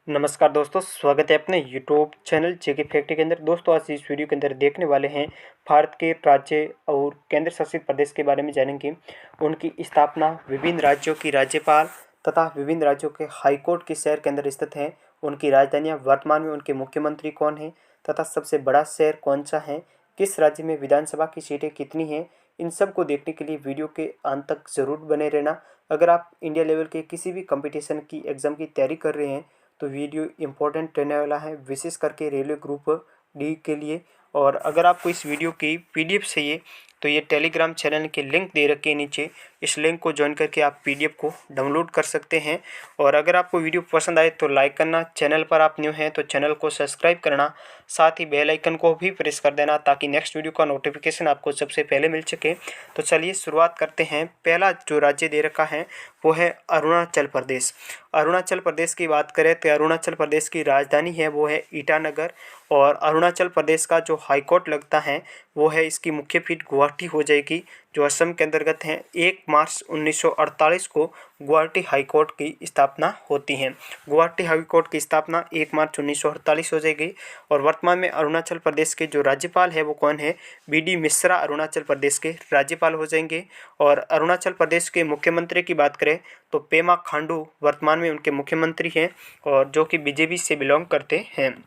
नमस्कार दोस्तों, स्वागत है अपने यूट्यूब चैनल जेके फैक्ट के अंदर। दोस्तों, आज इस वीडियो के अंदर देखने वाले हैं भारत के राज्य और केंद्र शासित प्रदेश के बारे में जानेंगे। उनकी स्थापना, विभिन्न राज्यों की राज्यपाल तथा विभिन्न राज्यों के हाईकोर्ट किस शहर के अंदर स्थित हैं, उनकी राजधानियाँ, वर्तमान में उनके मुख्यमंत्री कौन हैं तथा सबसे बड़ा शहर कौन सा है, किस राज्य में विधानसभा की सीटें कितनी हैं, इन सब को देखने के लिए वीडियो के अंत तक ज़रूर बने रहना। अगर आप इंडिया लेवल के किसी भी कंपटीशन की एग्ज़ाम की तैयारी कर रहे हैं तो वीडियो इम्पोर्टेंट रहने वाला है, विशेष करके रेलवे ग्रुप डी के लिए। और अगर आपको इस वीडियो की पीडीएफ चाहिए तो ये टेलीग्राम चैनल के लिंक दे रखे हैं नीचे, इस लिंक को ज्वाइन करके आप पीडीएफ को डाउनलोड कर सकते हैं। और अगर आपको वीडियो पसंद आए तो लाइक करना, चैनल पर आप न्यू हैं तो चैनल को सब्सक्राइब करना, साथ ही बेल आइकन को भी प्रेस कर देना ताकि नेक्स्ट वीडियो का नोटिफिकेशन आपको सबसे पहले मिल सके। तो चलिए शुरुआत करते हैं। पहला जो राज्य दे रखा है वो है अरुणाचल प्रदेश। अरुणाचल प्रदेश की बात करें तो अरुणाचल प्रदेश की राजधानी है वो है ईटानगर। और अरुणाचल प्रदेश का जो हाईकोर्ट लगता है वो है, इसकी मुख्य पीठ गुवाहाटी हो जाएगी, जो असम के अंतर्गत है। 1 मार्च 1948 को गुवाहाटी हाईकोर्ट की स्थापना होती है। गुवाहाटी हाईकोर्ट की स्थापना 1 मार्च 1948 हो जाएगी। और वर्तमान में अरुणाचल प्रदेश के जो राज्यपाल है वो कौन है, बीडी मिश्रा अरुणाचल प्रदेश के राज्यपाल हो जाएंगे। और अरुणाचल प्रदेश के मुख्यमंत्री की बात करें तो पेमा खांडू वर्तमान में उनके मुख्यमंत्री हैं, और जो कि बीजेपी से बिलोंग करते हैं।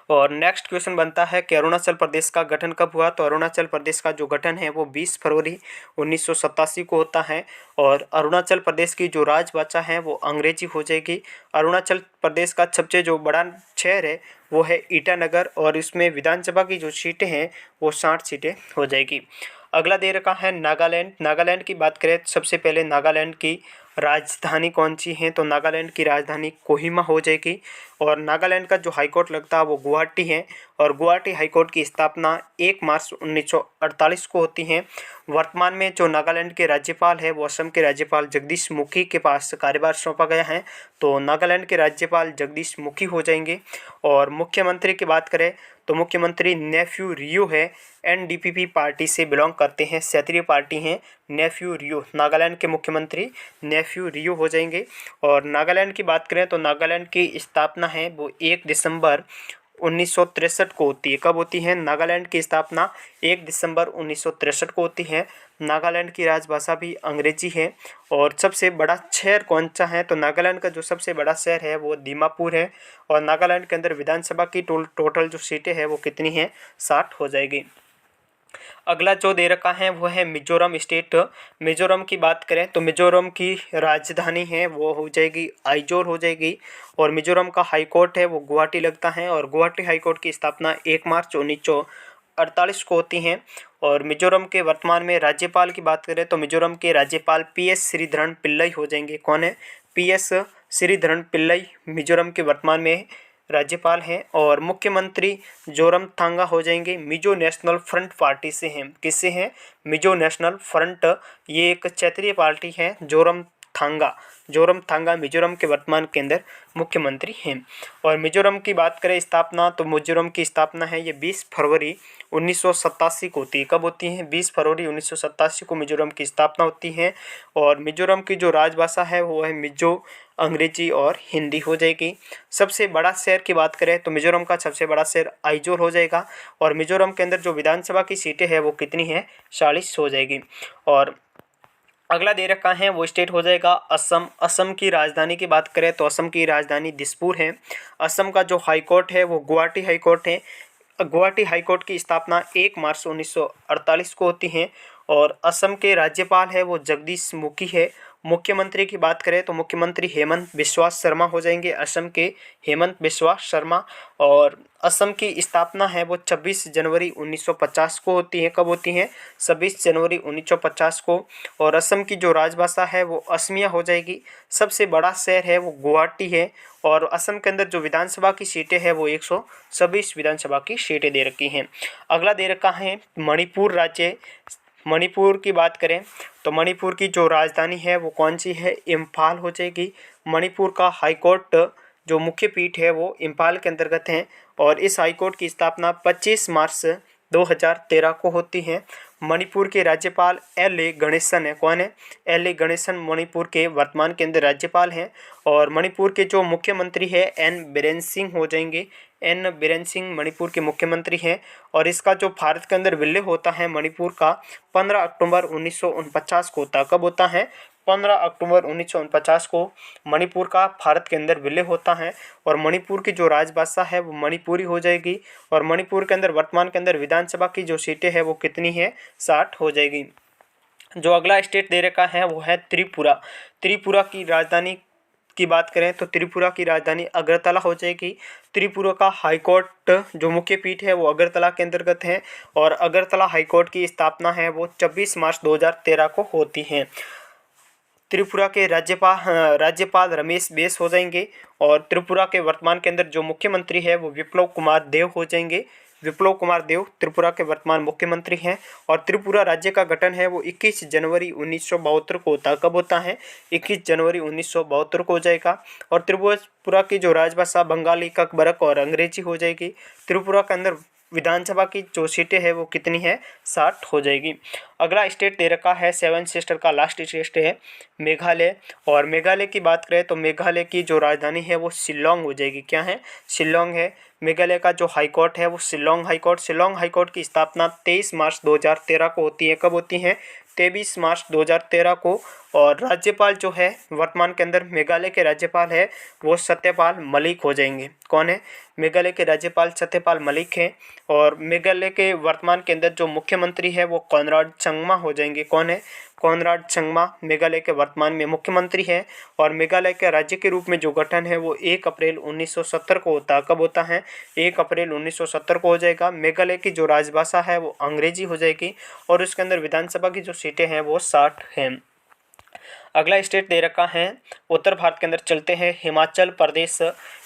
और नेक्स्ट क्वेश्चन बनता है कि अरुणाचल प्रदेश का गठन कब हुआ। तो अरुणाचल प्रदेश का जो गठन है वो 20 फरवरी 1987 को होता है। और अरुणाचल प्रदेश की जो राजभाषा है वो अंग्रेजी हो जाएगी। अरुणाचल प्रदेश का सबसे जो बड़ा शहर है वो है ईटानगर, और इसमें विधानसभा की जो सीटें हैं वो 60 सीटें हो जाएगी। अगला दे रखा है नागालैंड। नागालैंड की बात करें तो सबसे पहले नागालैंड की राजधानी कौन सी है, तो नागालैंड की राजधानी कोहिमा हो जाएगी। और नागालैंड का जो हाईकोर्ट लगता है वो गुवाहाटी है। और गुवाहाटी हाईकोर्ट की स्थापना 1 मार्च 1948 को होती है। वर्तमान में जो नागालैंड के राज्यपाल है वो असम के राज्यपाल जगदीश मुखी के पास कार्यभार सौंपा गया है, तो नागालैंड के राज्यपाल जगदीश मुखी हो जाएंगे। और मुख्यमंत्री की बात करें तो मुख्यमंत्री नेफ्यू रियो है, एनडीपीपी पार्टी से बिलोंग करते हैं, क्षेत्रीय पार्टी हैं नेफ्यू रियो। नागालैंड के मुख्यमंत्री नेफ्यू रियो हो जाएंगे। और नागालैंड की बात करें तो नागालैंड की स्थापना है वो 1 दिसंबर 1963 को होती है। कब होती है नागालैंड की स्थापना? 1 दिसंबर 1963 को होती है। नागालैंड की राजभाषा भी अंग्रेजी है। और सबसे बड़ा शहर कौन सा है, तो नागालैंड का जो सबसे बड़ा शहर है वो दीमापुर है। और नागालैंड के अंदर विधानसभा की टोटल जो सीटें हैं वो कितनी हैं, 60 हो जाएगी। अगला जो दे रखा है वो है मिजोरम स्टेट। मिजोरम की बात करें तो मिजोरम की राजधानी है वो हो जाएगी आइजोल हो जाएगी। और मिजोरम का हाईकोर्ट है वो गुवाहाटी लगता है। और गुवाहाटी हाईकोर्ट की स्थापना 1 मार्च 1948 को होती है। और मिजोरम के वर्तमान में राज्यपाल की बात करें तो मिजोरम के राज्यपाल PS श्रीधरन पिल्लई हो जाएंगे। कौन है? PS श्रीधरन पिल्लई मिजोरम के वर्तमान में राज्यपाल हैं। और मुख्यमंत्री जोरमथांगा हो जाएंगे, मिजो नेशनल फ्रंट पार्टी से हैं। किससे हैं? मिजो नेशनल फ्रंट, ये एक क्षेत्रीय पार्टी है। जोरमथांगा मिजोरम के वर्तमान के अंदर मुख्यमंत्री हैं। और मिजोरम की बात करें स्थापना, तो मिजोरम की स्थापना है ये 20 फरवरी 1987 को होती है। कब होती है? 20 फरवरी 1987 को मिजोरम की स्थापना होती है। और मिजोरम की जो राजभाषा है वो है मिजो, अंग्रेजी और हिंदी हो जाएगी। सबसे बड़ा शहर की बात करें तो मिजोरम का सबसे बड़ा शहर आइजोल हो जाएगा। और मिजोरम के अंदर जो विधानसभा की सीटें हैं वो कितनी हैं, 40 हो जाएगी। और अगला दे रखा है वो स्टेट हो जाएगा असम। असम की राजधानी की बात करें तो असम की राजधानी दिसपुर है। असम का जो हाईकोर्ट है वो गुवाहाटी हाईकोर्ट है। गुवाहाटी हाईकोर्ट की स्थापना 1 मार्च 1948 को होती है। और असम के राज्यपाल है वो जगदीश मुखी है। मुख्यमंत्री की बात करें तो मुख्यमंत्री हेमंत बिस्वा शर्मा हो जाएंगे, असम के हेमंत बिस्वा शर्मा। और असम की स्थापना है वो 26 जनवरी 1950 को होती है। कब होती है? 26 जनवरी 1950 को। और असम की जो राजभाषा है वो असमिया हो जाएगी। सबसे बड़ा शहर है वो गुवाहाटी है। और असम के अंदर जो विधानसभा की सीटें हैं वो 126 विधानसभा की सीटें दे रखी हैं। अगला दे रखा है मणिपुर राज्य। मणिपुर की बात करें तो मणिपुर की जो राजधानी है वो कौन सी है, इम्फाल हो जाएगी। मणिपुर का हाईकोर्ट जो मुख्य पीठ है वो इम्फाल के अंतर्गत है। और इस हाईकोर्ट की स्थापना 25 मार्च 2013 को होती है। मणिपुर के राज्यपाल एल.ए. गणेशन है। कौन है? एल.ए. गणेशन मणिपुर के वर्तमान के अंदर राज्यपाल हैं। और मणिपुर के जो मुख्यमंत्री है एन बीरेन सिंह हो जाएंगे। एन बीरेन सिंह मणिपुर के मुख्यमंत्री हैं। और इसका जो भारत के अंदर विलय होता है मणिपुर का 15 अक्टूबर 1949 को होता है। कब होता है? 15 अक्टूबर 1949 को मणिपुर का भारत के अंदर विलय होता है। और मणिपुर की जो राजभाषा है वो मणिपुरी हो जाएगी। और मणिपुर के अंदर वर्तमान के अंदर विधानसभा की जो सीटें हैं वो कितनी है? 60 हो जाएगी। जो अगला स्टेट दे रखा है वो है त्रिपुरा। त्रिपुरा की राजधानी की बात करें तो त्रिपुरा की राजधानी अगरतला हो जाएगी। त्रिपुरा का हाईकोर्ट जो मुख्य पीठ है वो अगरतला के अंतर्गत है। और अगरतला हाईकोर्ट की स्थापना है वो 26 मार्च 2013 को होती है। त्रिपुरा के राज्यपाल रमेश बैस हो जाएंगे। और त्रिपुरा के वर्तमान के अंदर जो मुख्यमंत्री है वो विप्लव कुमार देव हो जाएंगे। विप्लव कुमार देव त्रिपुरा के वर्तमान मुख्यमंत्री हैं। और त्रिपुरा राज्य का गठन है वो 21 जनवरी 1972 को होता है। कब होता है? 21 जनवरी 1972 को हो जाएगा। और त्रिपुरा की जो राजभाषा बंगाली, ककबरक और अंग्रेजी हो जाएगी। त्रिपुरा के अंदर विधानसभा की जो सीटें है वो कितनी है? 60 हो जाएगी। अगला स्टेट दे रखा है 7 सिस्टर का लास्ट स्टेट है मेघालय। और मेघालय की बात करें तो मेघालय की जो राजधानी है वो शिलोंग हो जाएगी। क्या है? शिलोंग है। मेघालय का जो हाईकोर्ट है वो शिलोंग हाईकोर्ट। शिलोंग हाईकोर्ट की स्थापना 23 मार्च 2013 को होती है। कब होती है? 23 मार्च 2013 को। और राज्यपाल जो है वर्तमान के अंदर मेघालय के राज्यपाल है वो सत्यपाल मलिक हो जाएंगे। कौन है? मेघालय के राज्यपाल सत्यपाल मलिक हैं। और मेघालय के वर्तमान के अंदर जो मुख्यमंत्री है वो कॉनराड संगमा हो जाएंगे। कौन है? कॉनराड संगमा मेघालय के वर्तमान में मुख्यमंत्री है। और मेघालय के राज्य के रूप में जो गठन है वो 1 अप्रैल 1970 को होता है। कब होता है? 1 अप्रैल 1970 को हो जाएगा। मेघालय की जो राजभाषा है वो अंग्रेजी हो जाएगी। और उसके अंदर विधानसभा की जो सीटें हैं वो 60 हैं। अगला स्टेट दे रखा है उत्तर भारत के अंदर चलते हैं हिमाचल प्रदेश।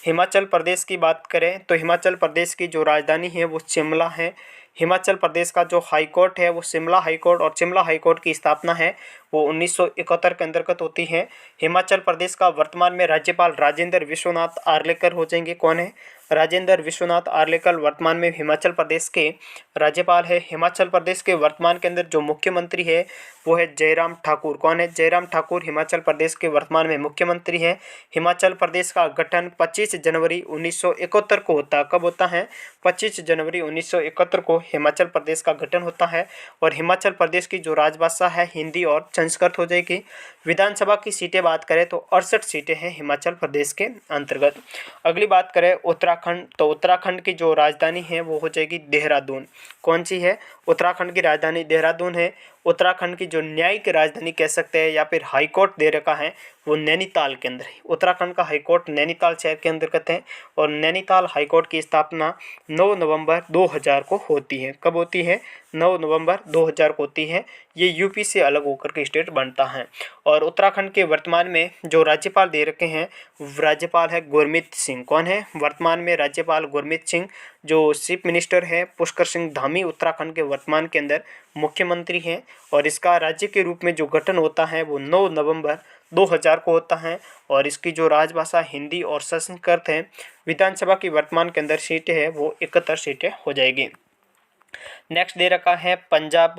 हिमाचल प्रदेश की बात करें तो हिमाचल प्रदेश की जो राजधानी है वो शिमला है। हिमाचल प्रदेश का जो हाईकोर्ट है वो शिमला हाईकोर्ट। और शिमला हाईकोर्ट की स्थापना है वो 1971 के अंतर्गत होती है। हिमाचल प्रदेश का वर्तमान में राज्यपाल राजेंद्र विश्वनाथ आर्लेकर हो जाएंगे। कौन है? राजेंद्र विश्वनाथ आर्लेकर वर्तमान में हिमाचल प्रदेश के राज्यपाल है। हिमाचल प्रदेश के वर्तमान के अंदर जो मुख्यमंत्री है वो है जयराम ठाकुर। कौन है? जयराम ठाकुर हिमाचल प्रदेश के वर्तमान में मुख्यमंत्री हैं। हिमाचल प्रदेश का गठन 25 जनवरी 1971 को होता है। कब होता है? 25 जनवरी 1971 को हिमाचल प्रदेश का गठन होता है। और हिमाचल प्रदेश की जो राजभाषा है हिंदी और संस्कृत हो जाएगी। विधानसभा की सीटें बात करें तो 68 सीटें हैं हिमाचल प्रदेश के अंतर्गत। अगली बात करें उत्तराखंड तो उत्तराखंड की जो राजधानी है वो हो जाएगी देहरादून। कौन सी है? उत्तराखंड की राजधानी देहरादून है। उत्तराखंड की जो न्यायिक राजधानी कह सकते हैं या फिर हाईकोर्ट दे रखा है वो नैनीताल के अंदर है। उत्तराखंड का हाईकोर्ट नैनीताल शहर के अंतर्गत है। और नैनीताल हाईकोर्ट की स्थापना 9 नवंबर 2000 को होती है। कब होती है? 9 नवंबर 2000 को होती है। ये यूपी से अलग होकर के स्टेट बनता है। और उत्तराखंड के वर्तमान में जो राज्यपाल दे रखे हैं राज्यपाल है गुरमीत सिंह। कौन है? वर्तमान में राज्यपाल गुरमीत सिंह। जो चीफ मिनिस्टर है पुष्कर सिंह धामी उत्तराखंड के वर्तमान के अंदर मुख्यमंत्री हैं। और इसका राज्य के रूप में जो गठन होता है वो 9 नवंबर 2000 को होता है। और इसकी जो राजभाषा हिंदी और संस्कृत है। विधानसभा की वर्तमान के अंदर सीटें है वो 71 सीटें हो जाएगी। नेक्स्ट दे रखा है पंजाब।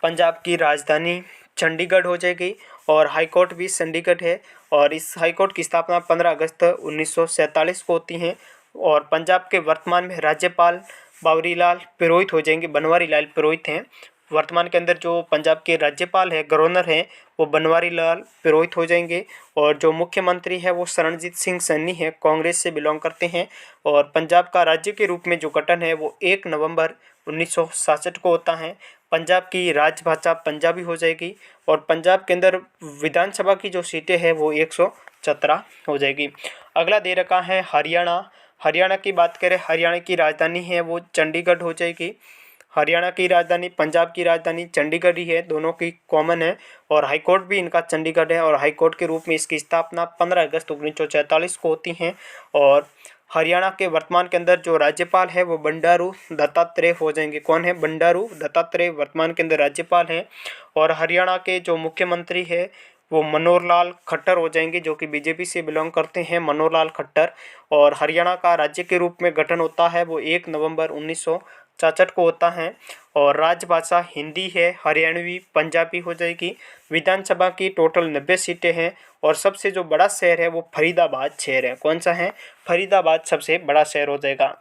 पंजाब की राजधानी चंडीगढ़ हो जाएगी। और हाईकोर्ट भी चंडीगढ़ है। और इस हाईकोर्ट की स्थापना 15 अगस्त 1947 को होती है। और पंजाब के वर्तमान में राज्यपाल बावरीलाल पुरोहित हो जाएंगे। बनवारी लाल पुरोहित हैं। वर्तमान के अंदर जो पंजाब के राज्यपाल है गवर्नर हैं वो बनवारी लाल पुरोहित हो जाएंगे। और जो मुख्यमंत्री है वो शरणजीत सिंह सन्नी है, कांग्रेस से बिलोंग करते हैं। और पंजाब का राज्य के रूप में जो गठन है वो 1 नवंबर 1967 को होता है। पंजाब की राजभाषा पंजाबी हो जाएगी। और पंजाब के अंदर विधानसभा की जो सीटें हैं वो 117 हो जाएगी। अगला दे रखा है हरियाणा। हरियाणा की बात करें हरियाणा की राजधानी है वो चंडीगढ़ हो जाएगी। हरियाणा की राजधानी पंजाब की राजधानी चंडीगढ़ ही है, दोनों की कॉमन है। और हाईकोर्ट भी इनका चंडीगढ़ है। और हाईकोर्ट के रूप में इसकी स्थापना 15 अगस्त 1946 को होती है। और हरियाणा के वर्तमान के अंदर जो राज्यपाल है वो बंडारू दत्तात्रेय हो जाएंगे। कौन है? बंडारू दत्तात्रेय वर्तमान के अंदर राज्यपाल हैं। और हरियाणा के जो मुख्यमंत्री है वो मनोहर लाल खट्टर हो जाएंगे, जो कि बीजेपी से बिलोंग करते हैं, मनोहर लाल खट्टर। और हरियाणा का राज्य के रूप में गठन होता है वो 1 नवंबर 66 को होता है। और राजभाषा हिंदी है, हरियाणवी, पंजाबी हो जाएगी। विधानसभा की टोटल 90 सीटें हैं और सबसे जो बड़ा शहर है वो फरीदाबाद शहर है। कौन सा है? फरीदाबाद सबसे बड़ा शहर हो जाएगा।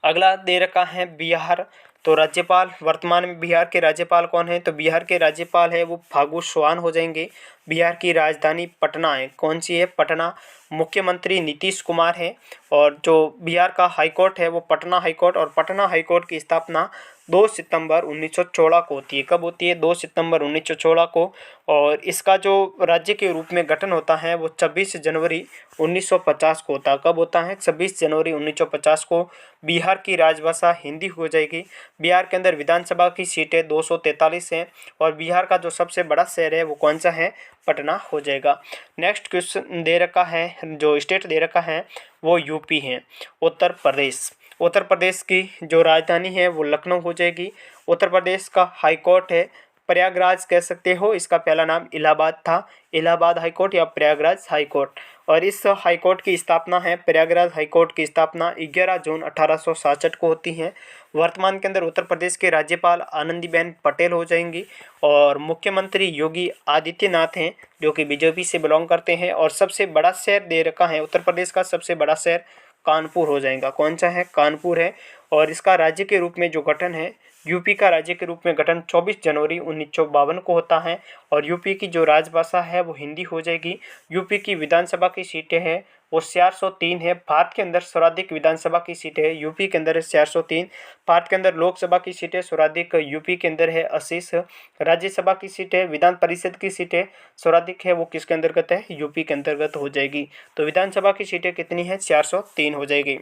अगला दे रखा है बिहार। तो राज्यपाल, वर्तमान में बिहार के राज्यपाल कौन है? तो बिहार के राज्यपाल है वो फागू चौहान हो जाएंगे। बिहार की राजधानी पटना है। कौन सी है? पटना। मुख्यमंत्री नीतीश कुमार है। और जो बिहार का हाईकोर्ट है वो पटना हाईकोर्ट, और पटना हाईकोर्ट की स्थापना 2 सितंबर 1916 को होती है। कब होती है? 2 सितंबर 1916 को। और इसका जो राज्य के रूप में गठन होता है वो 26 जनवरी 1950 को होता है। कब होता है? 26 जनवरी 1950 को। बिहार की राजभाषा हिंदी हो जाएगी। बिहार के अंदर विधानसभा की सीटें 243 हैं और बिहार का जो सबसे बड़ा शहर है वो कौन सा है? पटना हो जाएगा। नेक्स्ट क्वेश्चन दे रखा है, जो स्टेट दे रखा है वो यूपी है, उत्तर प्रदेश। उत्तर प्रदेश की जो राजधानी है वो लखनऊ हो जाएगी। उत्तर प्रदेश का हाईकोर्ट है प्रयागराज कह सकते हो, इसका पहला नाम इलाहाबाद था, इलाहाबाद हाईकोर्ट या प्रयागराज हाईकोर्ट। और इस हाईकोर्ट की स्थापना है, प्रयागराज हाईकोर्ट की स्थापना 11 जून 1867 को होती है। वर्तमान के अंदर उत्तर प्रदेश के राज्यपाल आनंदीबेन पटेल हो जाएंगी और मुख्यमंत्री योगी आदित्यनाथ हैं जो कि बीजेपी से बिलोंग करते हैं। और सबसे बड़ा शहर दे रखा है, उत्तर प्रदेश का सबसे बड़ा शहर कानपुर हो जाएगा। कौन सा है? कानपुर है। और इसका राज्य के रूप में जो गठन है, यूपी का राज्य के रूप में गठन 24 जनवरी 1952 को होता है। और यूपी की जो राजभाषा है वो हिंदी हो जाएगी। यूपी की विधानसभा की सीटें हैं वो 403 है। भारत के अंदर सर्वाधिक विधानसभा की सीटें है यूपी के अंदर है 403। भारत के अंदर लोकसभा की सीटें सर्वाधिक यूपी के अंदर है 80। राज्यसभा की सीटें, विधान परिषद की सीटें सर्वाधिक है वो किसके अंतर्गत है? यूपी के अंतर्गत हो जाएगी। तो विधानसभा की सीटें कितनी है? 403 हो जाएगी।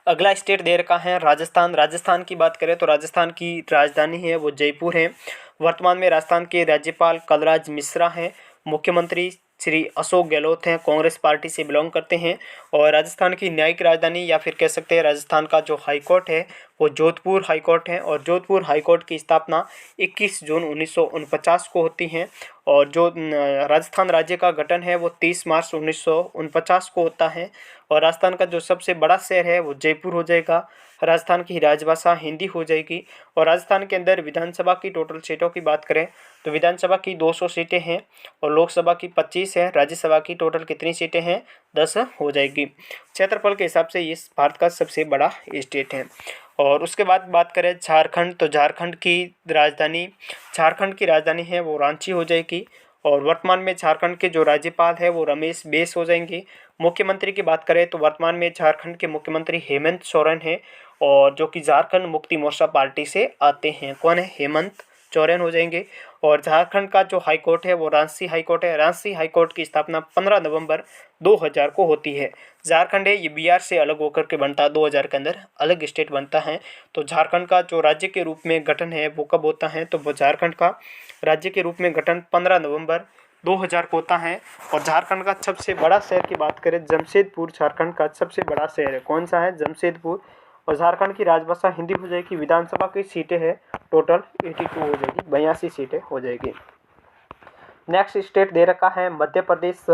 अगला स्टेट दे रखा है राजस्थान। राजस्थान की बात करें तो राजस्थान की राजधानी है वो जयपुर है। वर्तमान में राजस्थान के राज्यपाल कलराज मिश्रा हैं। मुख्यमंत्री श्री अशोक गहलोत हैं, कांग्रेस पार्टी से बिलोंग करते हैं। और राजस्थान की न्यायिक राजधानी या फिर कह सकते हैं राजस्थान का जो हाईकोर्ट है वो जोधपुर हाईकोर्ट है। और जोधपुर हाईकोर्ट की स्थापना 21 जून 1949 को होती है। और जो राजस्थान राज्य का गठन है वो 30 मार्च 1949 को होता है। और राजस्थान का जो सबसे बड़ा शहर है वो जयपुर हो जाएगा। राजस्थान की राजभाषा हिंदी हो जाएगी। और राजस्थान के अंदर विधानसभा की टोटल सीटों की बात करें तो विधानसभा की 200 सीटें हैं और लोकसभा की 25 है। राज्यसभा की टोटल कितनी सीटें हैं? 10 हो जाएगी। क्षेत्रफल के हिसाब से ये भारत का सबसे बड़ा स्टेट है। और उसके बाद बात करें झारखंड, तो झारखंड की राजधानी है वो रांची हो जाएगी। और वर्तमान में झारखंड के जो राज्यपाल है वो रमेश बैस हो जाएंगे। मुख्यमंत्री की बात करें तो वर्तमान में झारखंड के मुख्यमंत्री हेमंत सोरेन हैं और जो कि झारखंड मुक्ति मोर्चा पार्टी से आते हैं। कौन है? हेमंत सोरेन हो जाएंगे। और झारखंड का जो हाईकोर्ट है वो रांची हाईकोर्ट है। रांची हाईकोर्ट की स्थापना 15 नवंबर 2000 को होती है। झारखंड है ये बिहार से अलग होकर के बनता है, 2000 के अंदर अलग स्टेट बनता है। तो झारखंड का जो राज्य के रूप में गठन है वो कब होता है? तो वो झारखंड का राज्य के रूप में गठन 15 नवंबर 2000 को होता है। और झारखंड का सबसे बड़ा शहर की बात करें, जमशेदपुर झारखंड का सबसे बड़ा शहर है। कौन सा है? जमशेदपुर। और झारखंड की राजभाषा हिंदी हो जाएगी। विधानसभा की सीटें हैं टोटल 82 हो जाएगी, 82 सीटें हो जाएगी। नेक्स्ट स्टेट दे रखा है मध्य प्रदेश।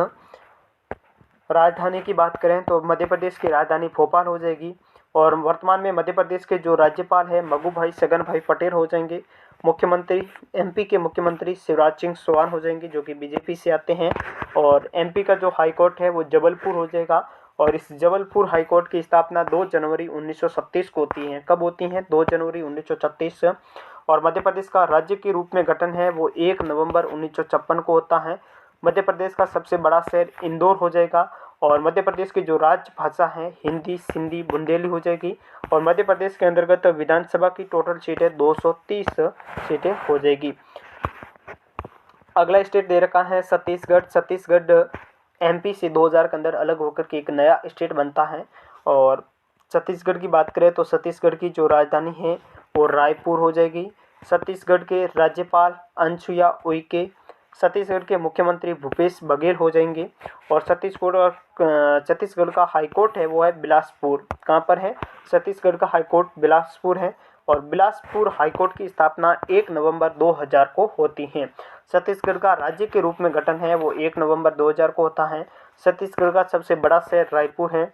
राजधानी की बात करें तो मध्य प्रदेश की राजधानी भोपाल हो जाएगी। और वर्तमान में मध्य प्रदेश के जो राज्यपाल है मगू भाई छगन भाई पटेल हो जाएंगे। मुख्यमंत्री एमपी के मुख्यमंत्री शिवराज सिंह चौहान हो जाएंगे जो कि बीजेपी से आते हैं। और एमपी का जो हाईकोर्ट है वो जबलपुर हो जाएगा। और इस जबलपुर हाईकोर्ट की स्थापना 2 जनवरी 1936 को होती है। कब होती है? 2 जनवरी 1936। और मध्य प्रदेश का राज्य के रूप में गठन है वो 1 नवंबर 1956 को होता है। मध्य प्रदेश का सबसे बड़ा शहर इंदौर हो जाएगा। और मध्य प्रदेश की जो राजभाषा है हिंदी, सिंधी, बुंदेली हो जाएगी। और मध्य प्रदेश के अंतर्गत विधानसभा की टोटल सीटें 230 सीटें हो जाएगी। अगला स्टेट दे रखा है छत्तीसगढ़। छत्तीसगढ़ एमपी से 2000 के अंदर अलग होकर के एक नया स्टेट बनता है। और छत्तीसगढ़ की बात करें तो छत्तीसगढ़ की जो राजधानी है वो रायपुर हो जाएगी। छत्तीसगढ़ के राज्यपाल अंशुया उइके, छत्तीसगढ़ के मुख्यमंत्री भूपेश बघेल हो जाएंगे। और छत्तीसगढ़ का हाईकोर्ट है वो है बिलासपुर। कहाँ पर है? छत्तीसगढ़ का हाईकोर्ट बिलासपुर है। और बिलासपुर हाईकोर्ट की स्थापना 1 नवंबर 2000 को होती है। छत्तीसगढ़ का राज्य के रूप में गठन है वो 1 नवंबर 2000 को होता है। छत्तीसगढ़ का सबसे बड़ा शहर रायपुर है।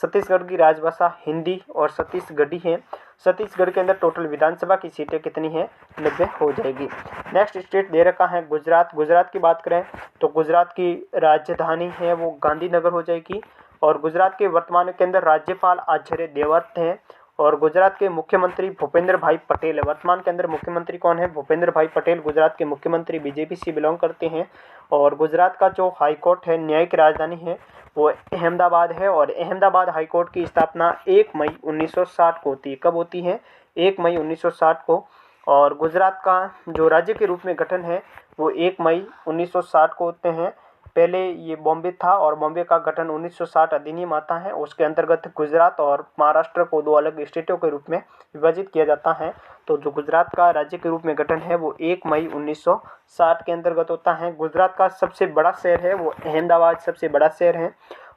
छत्तीसगढ़ की राजभाषा हिंदी और छत्तीसगढ़ी है। छत्तीसगढ़ के अंदर टोटल विधानसभा की सीटें कितनी हैं? 90 हो जाएगी। नेक्स्ट स्टेट दे रखा है गुजरात। गुजरात की बात करें तो गुजरात की राजधानी है वो गांधीनगर हो जाएगी। और गुजरात के वर्तमान के अंदर राज्यपाल आचार्य देवव्रत हैं। और गुजरात के मुख्यमंत्री भूपेंद्र भाई पटेल है। वर्तमान के अंदर मुख्यमंत्री कौन है? भूपेंद्र भाई पटेल गुजरात के मुख्यमंत्री बीजेपी से बिलोंग करते हैं। और गुजरात का जो हाईकोर्ट है, न्यायिक राजधानी है वो अहमदाबाद है। और अहमदाबाद हाईकोर्ट की स्थापना 1 मई 1960 को होती है। कब होती है? 1 मई 1960 को। और गुजरात का जो राज्य के रूप में गठन है वो 1 मई 1960 को होते हैं। पहले ये बॉम्बे था और बॉम्बे का गठन 1960 अधिनियम आता है। उसके अंतर्गत गुजरात और महाराष्ट्र को 2 अलग स्टेटों के रूप में विभाजित किया जाता है। तो जो गुजरात का राज्य के रूप में गठन है वो 1 मई 1960 के अंतर्गत होता है। गुजरात का सबसे बड़ा शहर है वो अहमदाबाद सबसे बड़ा शहर है।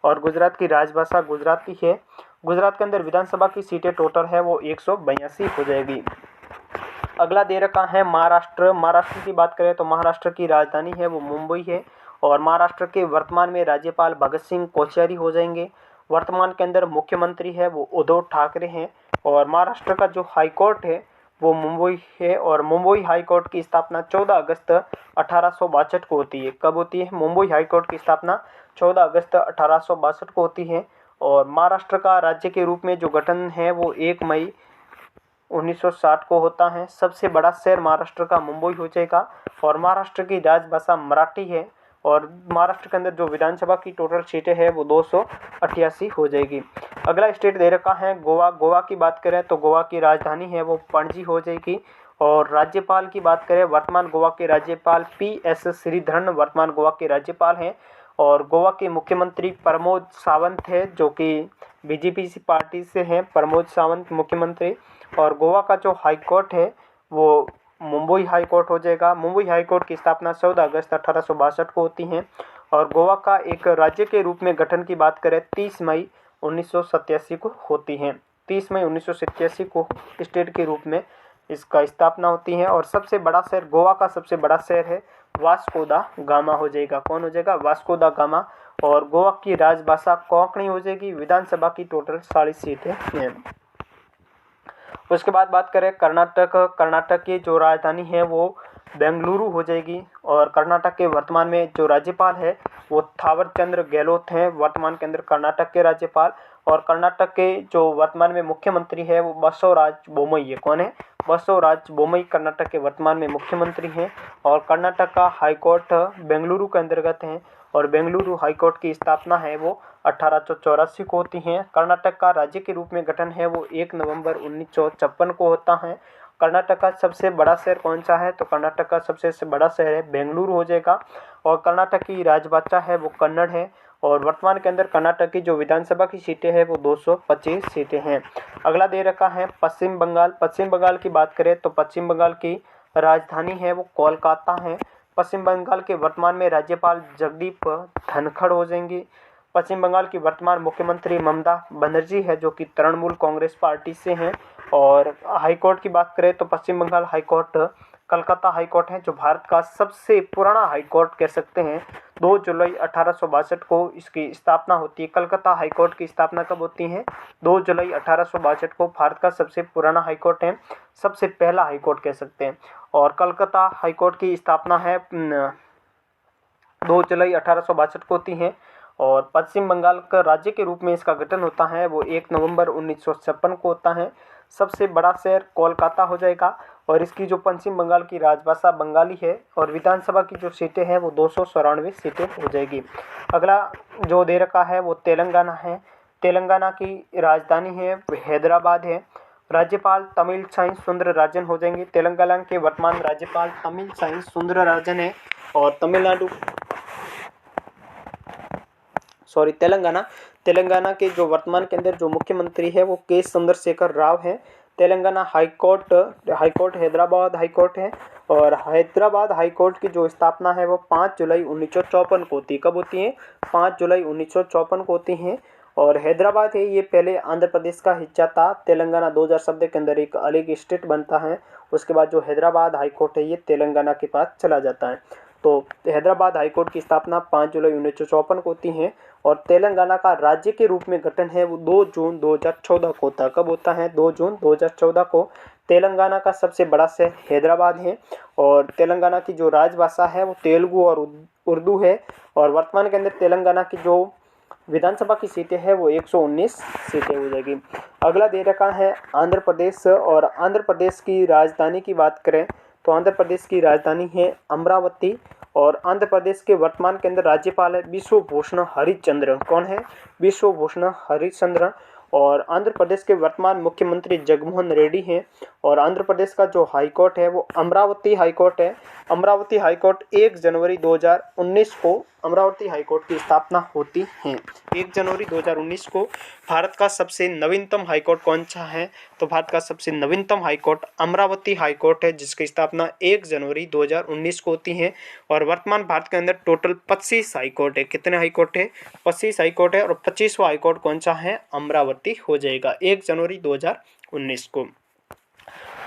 और गुजरात की राजभाषा गुजराती है। गुजरात के अंदर विधानसभा की सीटें टोटल है वो 182 हो जाएगी। अगला दे रखा है महाराष्ट्र। महाराष्ट्र की बात करें तो महाराष्ट्र की राजधानी है वो मुंबई है। और महाराष्ट्र के वर्तमान में राज्यपाल भगत सिंह कोश्यारी हो जाएंगे। वर्तमान के अंदर मुख्यमंत्री है वो उद्धव ठाकरे हैं। और महाराष्ट्र का जो हाईकोर्ट है वो मुंबई है। और मुंबई हाईकोर्ट की स्थापना 14 अगस्त 1862 को होती है। कब होती है? मुंबई हाईकोर्ट की स्थापना 14 अगस्त 1862 को होती है। और महाराष्ट्र का राज्य के रूप में जो गठन है वो 1 मई 1960 को होता है। सबसे बड़ा शहर महाराष्ट्र का मुंबई हो जाएगा। और महाराष्ट्र की राजभाषा मराठी है। और महाराष्ट्र के अंदर जो विधानसभा की टोटल सीटें हैं वो 288 हो जाएगी। अगला स्टेट दे रखा है गोवा। गोवा की बात करें तो गोवा की राजधानी है वो पणजी हो जाएगी। और राज्यपाल की बात करें, वर्तमान गोवा के राज्यपाल PS श्रीधरन वर्तमान गोवा के राज्यपाल हैं। और गोवा के मुख्यमंत्री प्रमोद सावंत है जो कि बीजेपी पार्टी से हैं। प्रमोद सावंत मुख्यमंत्री। और गोवा का जो हाईकोर्ट है वो मुंबई हाईकोर्ट हो जाएगा। मुंबई हाईकोर्ट की स्थापना 14 अगस्त 1862 को होती है। और गोवा का एक राज्य के रूप में गठन की बात करें 30 मई 1987 को होती है। 30 मई 1987 को स्टेट के रूप में इसका स्थापना होती है। और सबसे बड़ा शहर गोवा का सबसे बड़ा शहर है वास्को दा गामा हो जाएगा। कौन हो जाएगा? वास्को दा गामा। और गोवा की राजभाषा कोंकणी हो जाएगी। विधानसभा की टोटल 40 सीटें हैं। उसके बाद बात करें कर्नाटक। कर्नाटक की जो राजधानी है वो बेंगलुरु हो जाएगी। और कर्नाटक के वर्तमान में जो राज्यपाल है वो थावरचंद्र गहलोत हैं वर्तमान के अंदर कर्नाटक के राज्यपाल। और कर्नाटक के जो वर्तमान में मुख्यमंत्री है वो बसवराज बोम्मई है। कौन है? बसवराज बोम्मई कर्नाटक के वर्तमान में मुख्यमंत्री हैं। और कर्नाटक का हाईकोर्ट बेंगलुरु के अंतर्गत है। और बेंगलुरु हाईकोर्ट की स्थापना है वो 1884 को होती है। कर्नाटक का राज्य के रूप में गठन है वो 1 नवंबर 1956 को होता है। कर्नाटक का सबसे बड़ा शहर कौन सा है? तो कर्नाटक का सबसे बड़ा शहर है बेंगलुरु हो जाएगा। और कर्नाटक की राजभाषा है वो कन्नड़ है। और वर्तमान के अंदर कर्नाटक की जो विधानसभा की सीटें हैं वो 225 सीटें हैं। अगला दे रखा है पश्चिम बंगाल। पश्चिम बंगाल की बात करें तो पश्चिम बंगाल की राजधानी है वो कोलकाता है। पश्चिम बंगाल के वर्तमान में राज्यपाल जगदीप धनखड़ हो जाएंगी। पश्चिम बंगाल की वर्तमान मुख्यमंत्री ममता बनर्जी है जो कि तृणमूल कांग्रेस पार्टी से हैं। और हाईकोर्ट की बात करें तो पश्चिम बंगाल हाईकोर्ट कलकत्ता हाईकोर्ट है जो भारत का सबसे पुराना हाईकोर्ट कह सकते हैं। 2 जुलाई 1862 को इसकी स्थापना होती है। कलकत्ता हाईकोर्ट की स्थापना कब होती है? 2 जुलाई 1862 को। भारत का सबसे पुराना हाईकोर्ट है, सबसे पहला हाईकोर्ट कह सकते हैं। और कलकत्ता हाईकोर्ट की स्थापना है 2 जुलाई 1862 को होती है। और पश्चिम बंगाल का राज्य के रूप में इसका गठन होता है वो 1 नवंबर 1956 को होता है। सबसे बड़ा शहर कोलकाता हो जाएगा। और इसकी जो पश्चिम बंगाल की राजभाषा बंगाली है। और विधानसभा की जो सीटें हैं वो 294 सीटें हो जाएगी। अगला जो दे रखा है वो तेलंगाना है। तेलंगाना की राजधानी है हैदराबाद है। राज्यपाल तमिलसाई सुंदरराजन हो जाएंगे। तेलंगाना के वर्तमान राज्यपाल तमिलसाई सुंदरराजन है। और तेलंगाना के जो वर्तमान के अंदर जो मुख्यमंत्री है वो के चंद्रशेखर राव है। तेलंगाना हाईकोर्ट हैदराबाद हाईकोर्ट है। और हैदराबाद हाईकोर्ट की जो स्थापना है वो 5 जुलाई 1954 को होती है। कब होती है? 5 जुलाई 1954 को होती है। और हैदराबाद है ये पहले आंध्र प्रदेश का हिस्सा था। तेलंगाना 2017 के अंदर एक अलग स्टेट बनता है। उसके बाद जो हैदराबाद हाई कोर्ट है ये तेलंगाना के पास चला जाता है। तो हैदराबाद हाई कोर्ट की स्थापना 5 जुलाई 1954 को होती है और तेलंगाना का राज्य के रूप में गठन है वो 2 जून 2014 को होता है। कब होता है? 2 जून 2014 को। तेलंगाना का सबसे बड़ा शहर हैदराबाद है और तेलंगाना की जो राजभाषा है वो तेलुगु और उर्दू है। और वर्तमान के अंदर तेलंगाना की जो विधानसभा की सीटें हैं वो 119 सीटें हो जाएगी। अगला दे रखा है आंध्र प्रदेश और आंध्र प्रदेश की राजधानी की बात करें तो आंध्र प्रदेश की राजधानी है अमरावती और आंध्र प्रदेश के वर्तमान के अंदर राज्यपाल है विश्वभूषण हरिश्चंद्रन। कौन है? विश्वभूषण हरिश्चंद्रन। और आंध्र प्रदेश के वर्तमान मुख्यमंत्री जगनमोहन रेड्डी हैं और आंध्र प्रदेश का जो हाई कोर्ट है वो अमरावती हाई कोर्ट है। अमरावती हाई कोर्ट 1 जनवरी 2019 को अमरावती हाई कोर्ट की स्थापना होती है। 1 जनवरी 2019 को। भारत का सबसे नवीनतम हाई कोर्ट कौन सा है? तो भारत का सबसे नवीनतम high court Amravati high court है जिसकी स्थापना 1 जनवरी 2019 को होती है। और वर्तमान भारत के अंदर टोटल 25 हाई कोर्ट है। कितने हाई कोर्ट है? 25 हाई कोर्ट है और 25वां हाई कोर्ट कौन सा है? अमरावती हो जाएगा 1 जनवरी 2019 को।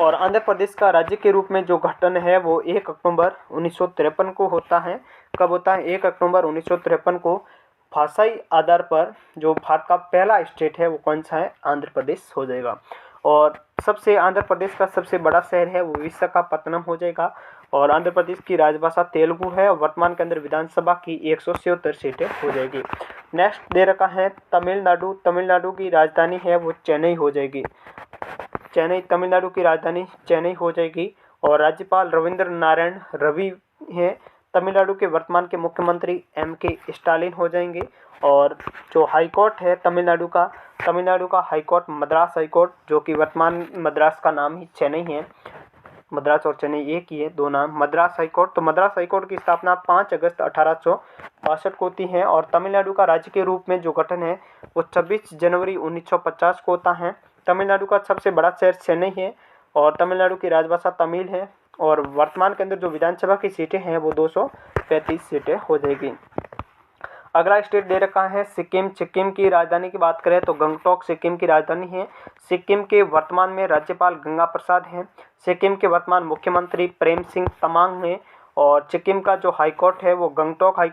और आंध्र प्रदेश का राज्य के रूप में जो गठन है वो 1 अक्टूबर 1953 को होता है। कब होता है? 1 अक्टूबर 1953 को। भाषाई आधार पर जो भारत का पहला स्टेट है वो कौन सा है? आंध्र प्रदेश हो जाएगा। और आंध्र प्रदेश का सबसे बड़ा शहर है वो विशाखापत्तनम हो जाएगा। और आंध्र प्रदेश की राजभाषा तेलुगु है और वर्तमान के अंदर विधानसभा की 177 सीटें हो जाएगी। नेक्स्ट दे रखा है तमिलनाडु। तमिलनाडु की राजधानी है वो चेन्नई हो जाएगी। चेन्नई तमिलनाडु की राजधानी चेन्नई हो जाएगी। और राज्यपाल रविंद्र नारायण रवि हैं। तमिलनाडु के वर्तमान के मुख्यमंत्री MK स्टालिन हो जाएंगे। और जो हाई कोर्ट है तमिलनाडु का high court Madras high court, जो कि वर्तमान मद्रास का नाम ही चेन्नई है। मद्रास और चेन्नई एक ही है, दो नाम। मद्रास हाई कोर्ट, तो मद्रास हाई कोर्ट की स्थापना 5 अगस्त 1862 को होती है। और तमिलनाडु का राज्य के रूप में जो गठन है वो 26 जनवरी 1950 को होता है। तमिलनाडु का सबसे बड़ा शहर चेन्नई है और तमिलनाडु की राजभाषा तमिल है। और वर्तमान के अंदर जो विधानसभा की सीटें हैं वो 235 सीटें हो जाएगी। अगला स्टेट दे रखा है सिक्किम। सिक्किम की राजधानी की बात करें तो गंगटोक सिक्किम की राजधानी है। सिक्किम के वर्तमान में राज्यपाल गंगा प्रसाद हैं। सिक्किम के वर्तमान मुख्यमंत्री प्रेम सिंह तमांग हैं। और सिक्किम का जो हाई कोर्ट है वो गंगटोक हाई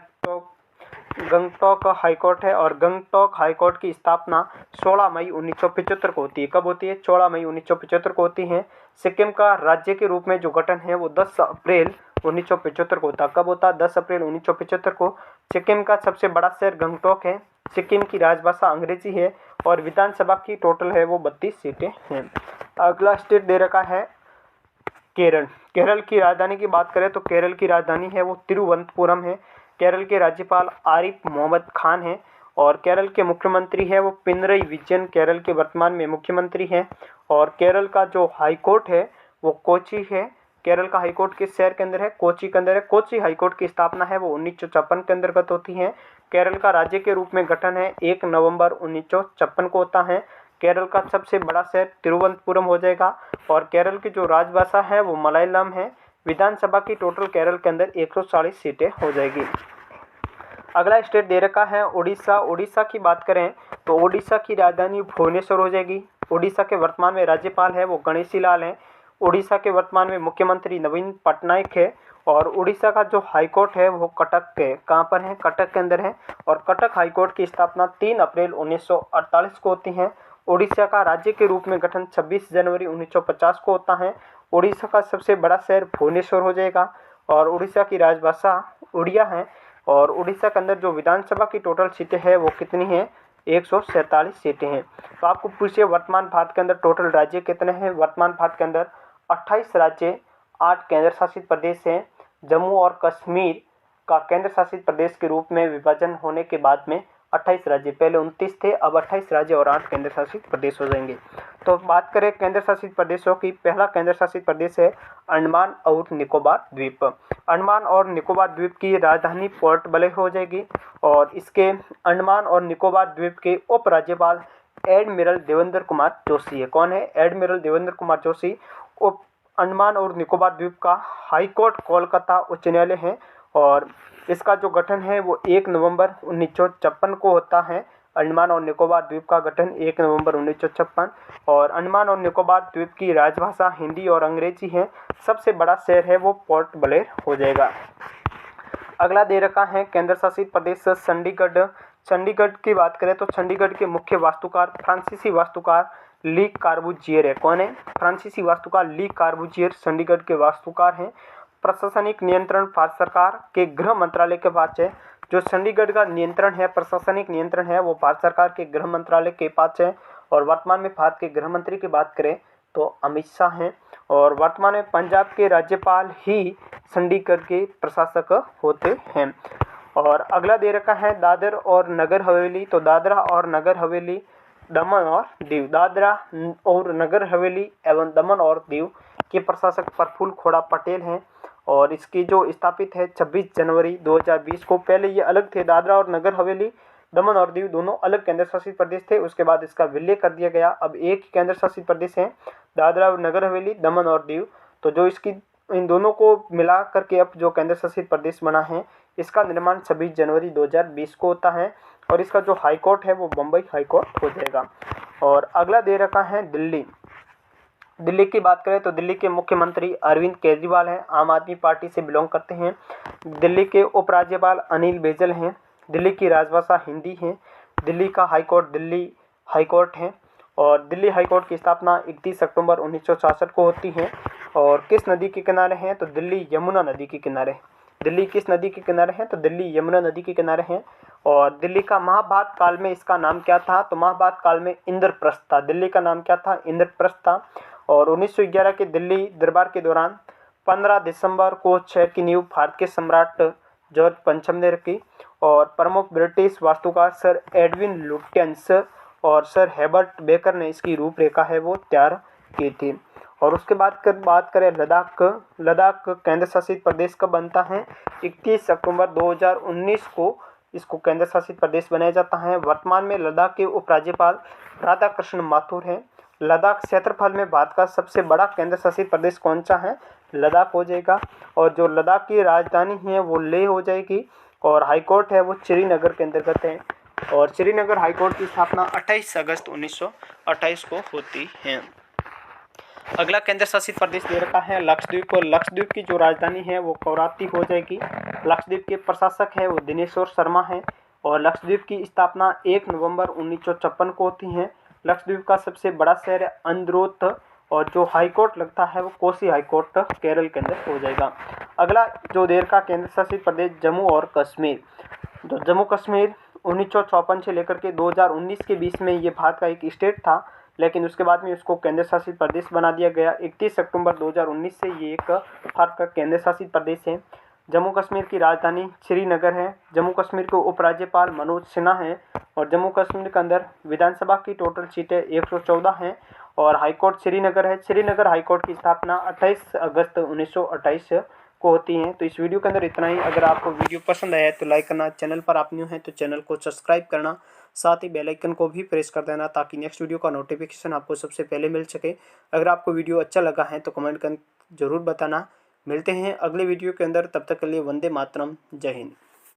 कोर्ट है। और गंगटोक हाई कोर्ट की स्थापना 16 मई 1975 को होती है। कब होती है? 16 मई 1975 को होती है। सिक्किम का राज्य के रूप में जो गठन है वो 10 अप्रैल 1975 को होता है। कब होता है? 10 अप्रैल 1975 को। सिक्किम का सबसे बड़ा शहर गंगटोक है। सिक्किम की राजभाषा अंग्रेजी है और विधानसभा की टोटल है वो 32 सीटें हैं। अगला स्टेट दे रखा है केरल। केरल की राजधानी की बात करें तो केरल की राजधानी है वो तिरुवनंतपुरम है। केरल के राज्यपाल आरिफ मोहम्मद खान हैं और केरल के मुख्यमंत्री है वो पिनरई विजयन केरल के वर्तमान में मुख्यमंत्री हैं। और केरल का जो हाई कोर्ट है वो कोची है। केरल का हाई कोर्ट किस शहर के अंदर है? कोची के अंदर है। कोची हाई कोर्ट की स्थापना है वो 1956 के अंतर्गत होती है। केरल का राज्य के रूप में गठन है 1 नवंबर 1956 को होता है। केरल का सबसे बड़ा शहर तिरुवनंतपुरम हो जाएगा। और केरल की जो राजभाषा है वो मलयालम है। विधानसभा की टोटल केरल के अंदर 140 सीटें हो जाएगी। अगला स्टेट दे रखा है उड़ीसा। उड़ीसा की बात करें तो उड़ीसा की राजधानी भुवनेश्वर हो जाएगी। उड़ीसा के वर्तमान में राज्यपाल है वो गणेशी लाल हैं। उड़ीसा के वर्तमान में मुख्यमंत्री नवीन पटनायक है। और उड़ीसा का जो हाई कोर्ट है वो कटक है। कहाँ पर है? कटक के अंदर है। और कटक हाई कोर्ट की स्थापना 3 अप्रैल 1948 को होती है। उड़ीसा का राज्य के रूप में गठन 26 जनवरी 1950 को होता है। उड़ीसा का सबसे बड़ा शहर भुवनेश्वर हो जाएगा। और उड़ीसा की राजभाषा उड़िया है। और उड़ीसा के अंदर जो विधानसभा की टोटल सीटें हैं वो कितनी हैं? 147 सीटें हैं। तो आपको पूछिए वर्तमान भारत के अंदर टोटल राज्य कितने हैं? वर्तमान भारत के अंदर 28 राज्य, 8 केंद्र शासित प्रदेश हैं। जम्मू और कश्मीर का केंद्र शासित प्रदेश के रूप में विभाजन होने के बाद में 28 राज्य, पहले 29 थे, अब 28 राज्य और 8 केंद्र शासित प्रदेश हो जाएंगे। तो बात करें केंद्र शासित प्रदेशों की, पहला केंद्र शासित प्रदेश है अंडमान और निकोबार द्वीप। अंडमान और निकोबार द्वीप की राजधानी पोर्ट ब्लेयर हो जाएगी। और इसके अंडमान और निकोबार द्वीप के उप राज्यपाल एडमिरल देवेंद्र कुमार जोशी है। कौन है? एडमिरल देवेंद्र कुमार जोशी। उप अंडमान और निकोबार द्वीप का हाई कोर्ट कोलकाता उच्च न्यायालय है। और इसका जो गठन है वो 1 नवंबर 1956 को होता है। अंडमान और निकोबार द्वीप का गठन 1 नवंबर 1956 और अंडमान और निकोबार द्वीप की राजभाषा हिंदी और अंग्रेजी है। सबसे बड़ा शहर है वो पोर्ट ब्लेयर हो जाएगा। अगला दे रखा है केंद्र शासित प्रदेश चंडीगढ़। चंडीगढ़ की बात करें तो चंडीगढ़ के मुख्य वास्तुकार फ्रांसीसी वास्तुकार ली कार्बूजियर है। कौन है? फ्रांसीसी वास्तुकार ली कार्बूजियर चंडीगढ़ के वास्तुकार हैं। प्रशासनिक नियंत्रण भारत सरकार के गृह मंत्रालय के पास है। जो चंडीगढ़ का नियंत्रण है, प्रशासनिक नियंत्रण है, वो भारत सरकार के गृह मंत्रालय के पास है। और वर्तमान में भारत के गृह मंत्री की बात करें तो अमित शाह हैं। और वर्तमान में पंजाब के राज्यपाल ही चंडीगढ़ के प्रशासक होते हैं। और अगला दे रखा है दादर और नगर हवेली। तो दादरा और नगर हवेली, दमन और दीव, दादरा और नगर हवेली एवं दमन और दीव के प्रशासक प्रफुल्ल खोड़ा पटेल हैं। और इसकी जो स्थापित है 26 जनवरी 2020 को। पहले ये अलग थे, दादरा और नगर हवेली, दमन और दीव दोनों अलग केंद्र शासित प्रदेश थे। उसके बाद इसका विलय कर दिया गया। अब एक ही केंद्र शासित प्रदेश है, दादरा और नगर हवेली, दमन और दीव। तो जो इसकी इन दोनों को मिला करके अब जो केंद्र शासित प्रदेश बना है, इसका निर्माण 26 जनवरी 2020 को होता है। और इसका जो हाई कोर्ट है वो बम्बई हाई कोर्ट हो जाएगा। और अगला दे रखा है दिल्ली। दिल्ली की बात करें तो दिल्ली के मुख्यमंत्री अरविंद केजरीवाल हैं, आम आदमी पार्टी से बिलोंग करते हैं। दिल्ली के उपराज्यपाल अनिल बैजल हैं। दिल्ली की राजभाषा हिंदी है। दिल्ली का high court Delhi high court है। और दिल्ली हाई कोर्ट की स्थापना 31 अक्टूबर 1966 को होती है। और किस नदी के किनारे हैं? तो दिल्ली यमुना नदी के किनारे। दिल्ली किस नदी के किनारे हैं? तो दिल्ली यमुना नदी के किनारे हैं। और दिल्ली का महाभारत काल में इसका नाम क्या था? तो महाभारत काल में इंद्रप्रस्थ था। दिल्ली का नाम क्या था? इंद्रप्रस्थ था। और 1911 के दिल्ली दरबार के दौरान 15 दिसंबर को शहर की नींव भारत के सम्राट जॉर्ज पंचम ने रखी। और प्रमुख ब्रिटिश वास्तुकार सर एडविन लुटियंस और सर हेबर्ट बेकर ने इसकी रूपरेखा है वो तैयार की थी। और उसके बाद बात करें लद्दाख। लद्दाख केंद्र शासित प्रदेश कब बनता है? 31 अक्टूबर 2019 को इसको केंद्र शासित प्रदेश बनाया जाता है। वर्तमान में लद्दाख के उपराज्यपाल राधाकृष्ण माथुर हैं। लद्दाख क्षेत्रफल में भारत का सबसे बड़ा केंद्र शासित प्रदेश कौन सा है? लद्दाख हो जाएगा। और जो लद्दाख की राजधानी है वो लेह हो जाएगी। और हाईकोर्ट है वो श्रीनगर के अंतर्गत है। और श्रीनगर हाईकोर्ट की स्थापना 28 अगस्त 1928 को होती है। अगला केंद्र शासित प्रदेश दे रखा है लक्षद्वीप। और लक्षद्वीप की जो राजधानी है वो कवराती हो जाएगी। लक्षद्वीप के प्रशासक है वो दिनेश्वर शर्मा है। और लक्षद्वीप की स्थापना 1 नवंबर 1956 को होती है। लक्षद्वीप का सबसे बड़ा शहर है अंद्रोथ। और जो हाईकोर्ट लगता है वो कोसी हाईकोर्ट केरल के अंदर हो जाएगा। अगला जो देर का केंद्र शासित प्रदेश जम्मू और कश्मीर। तो जम्मू कश्मीर 1954 से लेकर के 2019 के बीच में ये भारत का एक स्टेट था, लेकिन उसके बाद में उसको केंद्र शासित प्रदेश बना दिया गया। 31 अक्टूबर 2019 से ये एक भारत का केंद्र शासित प्रदेश है। जम्मू कश्मीर की राजधानी श्रीनगर है। जम्मू कश्मीर के उपराज्यपाल मनोज सिन्हा हैं। और जम्मू कश्मीर के अंदर विधानसभा की टोटल सीटें 114 हैं। और हाईकोर्ट श्रीनगर है। श्रीनगर हाईकोर्ट की स्थापना 28 अगस्त 1928 को होती है। तो इस वीडियो के अंदर इतना ही। अगर आपको वीडियो पसंद आया है तो लाइक करना, चैनल पर आप न्यू हैं तो चैनल को सब्सक्राइब करना, साथ ही बेल आइकन को भी प्रेस कर देना ताकि नेक्स्ट वीडियो का नोटिफिकेशन आपको सबसे पहले मिल सके। अगर आपको वीडियो अच्छा लगा है तो कमेंट कर जरूर बताना। मिलते हैं अगले वीडियो के अंदर, तब तक के लिए वंदे मातरम, जय हिंद।